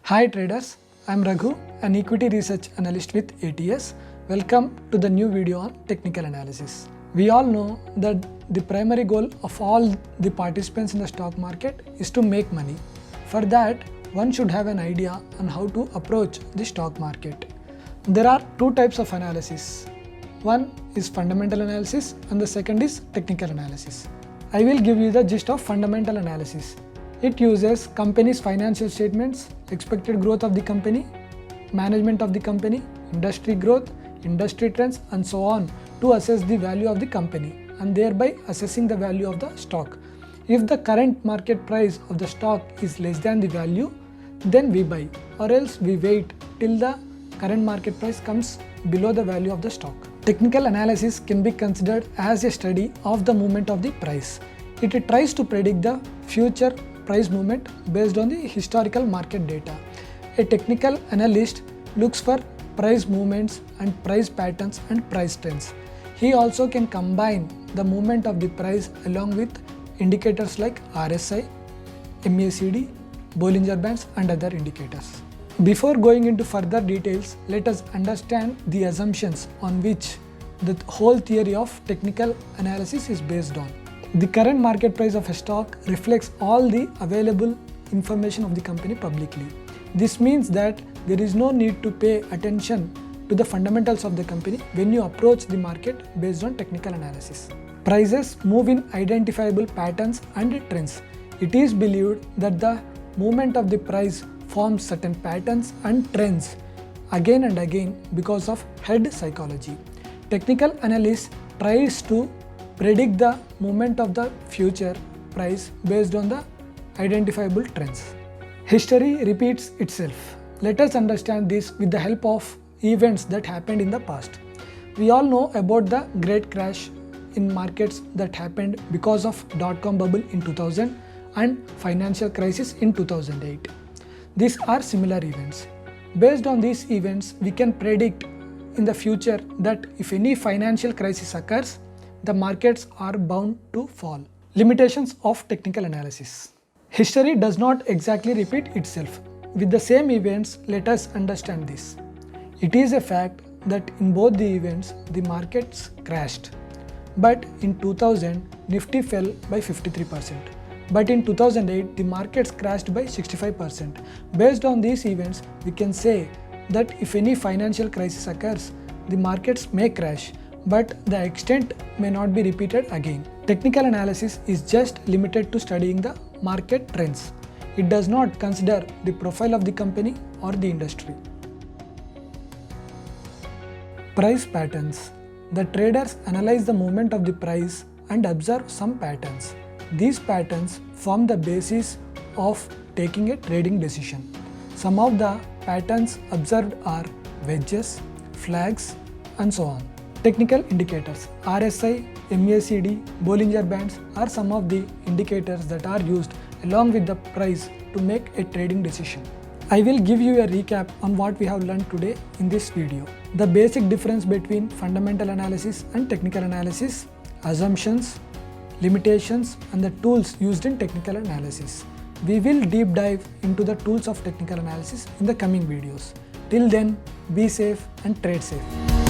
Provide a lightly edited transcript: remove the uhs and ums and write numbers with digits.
Hi traders, I'm Raghu, an equity research analyst with ATS. Welcome to the new video on technical analysis. We all know that the primary goal of all the participants in the stock market is to make money. For that, one should have an idea on how to approach the stock market. There are two types of analysis. One is fundamental analysis and the second is technical analysis. I will give you the gist of fundamental analysis. It uses company's financial statements, expected growth of the company, management of the company, industry growth, industry trends and so on to assess the value of the company and thereby assessing the value of the stock. If the current market price of the stock is less than the value, then we buy, or else we wait till the current market price comes below the value of the stock. Technical analysis can be considered as a study of the movement of the price. It tries to predict the future price movement based on the historical market data. A technical analyst looks for price movements and price patterns and price trends. He also can combine the movement of the price along with indicators like RSI, MACD, Bollinger Bands and other indicators. Before going into further details, let us understand the assumptions on which the whole theory of technical analysis is based on. The current market price of a stock reflects all the available information of the company publicly. This means that there is no need to pay attention to the fundamentals of the company when you approach the market based on technical analysis. Prices move in identifiable patterns and trends. It is believed that the movement of the price forms certain patterns and trends again and again because of head psychology. Technical analysis tries to predict the movement of the future price based on the identifiable trends. History repeats itself. Let us understand this with the help of events that happened in the past. We all know about the great crash in markets that happened because of dot-com bubble in 2000 and financial crisis in 2008. These are similar events. Based on these events, we can predict in the future that if any financial crisis occurs, the markets are bound to fall. Limitations of technical analysis. History does not exactly repeat itself. With the same events, let us understand this. It is a fact that in both the events, the markets crashed. But in 2000, Nifty fell by 53%. But in 2008, the markets crashed by 65%. Based on these events, we can say that if any financial crisis occurs, the markets may crash, but the extent may not be repeated again. Technical analysis is just limited to studying the market trends. It does not consider the profile of the company or the industry. Price patterns. The traders analyze the movement of the price and observe some patterns. These patterns form the basis of taking a trading decision. Some of the patterns observed are wedges, flags, and so on. Technical indicators. RSI, MACD, Bollinger Bands are some of the indicators that are used along with the price to make a trading decision. I will give you a recap on what we have learned today in this video. The basic difference between fundamental analysis and technical analysis, assumptions, limitations, and the tools used in technical analysis. We will deep dive into the tools of technical analysis in the coming videos. Till then, be safe and trade safe.